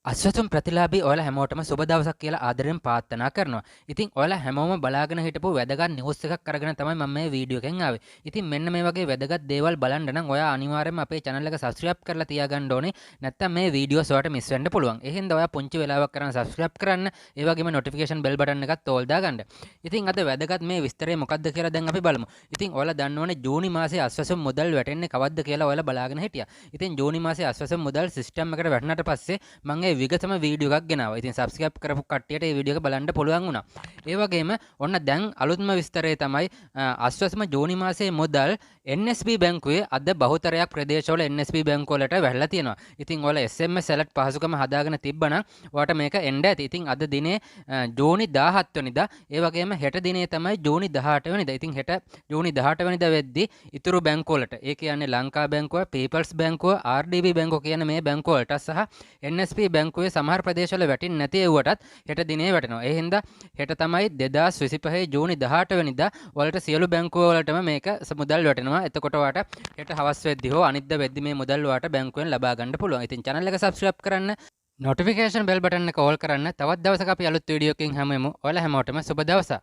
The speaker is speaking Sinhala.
අස්වතුම් ප්‍රතිලාභී ඔයාලා හැමෝටම සුබ දවසක් කියලා ආදරෙන් ප්‍රාර්ථනා කරනවා. ඉතින් ඔයාලා හැමෝම බලාගෙන හිටපු වැදගත් නිවුස් එකක් අරගෙන තමයි මම මේ වීඩියෝ එකෙන් ආවේ. ඉතින් මෙන්න මේ වගේ වැදගත් දේවල් බලන්න නම් ඔයා අනිවාර්යයෙන්ම අපේ channel එක subscribe කරලා තියාගන්න ඕනේ. නැත්නම් මේ වීඩියෝස් ඔයාලට මිස් වෙන්න පුළුවන්. ඒ හින්දා ඔයා පුංචි වෙලාවක් කරන් subscribe කරන්න. ඒ වගේම notification bell button එකත් ඕල් දාගන්න. ඉතින් අද වැදගත් මේ විස්තරය මොකක්ද කියලා දැන් අපි බලමු. ඉතින් ඔයාලා දන්න ඕනේ ජූනි මාසේ අස්වැසුම් මුදල් වැටෙන්නේ කවද්ද කියලා ඔයාලා බලාගෙන හිටියා. ඉතින් ජූනි මාසේ අස්වැසුම් මුදල් සිස්ටම් එකට වැටුණාට පස්සේ මම ඒ විගතම වීඩියෝ එකක් ගෙනාවා. ඉතින් subscribe කරපු කට්ටියට මේ වීඩියෝ එක බලන්න පුළුවන් වුණා. ඒ වගේම ඔන්න දැන් අලුත්ම විස්තරය තමයි අස්වැසුම ජූනි මාසයේ මුදල් NSB බැංකුවේ අද බහුතරයක් ප්‍රදේශවල NSB බැංකුව වලට වැටලා තියෙනවා. ඉතින් ඔයාලා SMS alert පහසුකම හදාගෙන තිබ්බනම් ඔයාලට මේක එන්න ඇති. ඉතින් අද දිනේ ජූනි 17 වෙනිදා ඒ වගේම හෙට දිනේ තමයි ජූනි 18 වෙනිදා. ඉතින් හෙට ජූනි 18 වෙනිදා වෙද්දී ඉතුරු බැංකුව වලට ඒ කියන්නේ ලංකා බැංකුව, පීපල්ස් බැංකුව, RDB බැංකුව කියන මේ බැංකුව වලට සහ NSB බැංකුවේ සමහර ප්‍රදේශවල වැටෙන්නේ නැති ඒවටත් හෙට දිනේ වැටෙනවා. ඒ හින්දා හෙට තමයි 2025 ජූනි 18 වෙනිදා වලට සියලු බැංකුව වලටම මේක මුදල් වැටෙනවා. එතකොට ඔයාලට හෙට හවස් වෙද්දී හෝ අනිද්දා වෙද්දී මේ මුදල් ඔයාලට බැංකුවෙන් ලබා ගන්න පුළුවන්. ඉතින් channel එක subscribe කරන්න, notification bell button එක ඕල් කරන්න. තවත් දවසක අපි අලුත් වීඩියෝ එකකින් හමු වෙමු. ඔයාලා හැමෝටම සුබ දවසක්.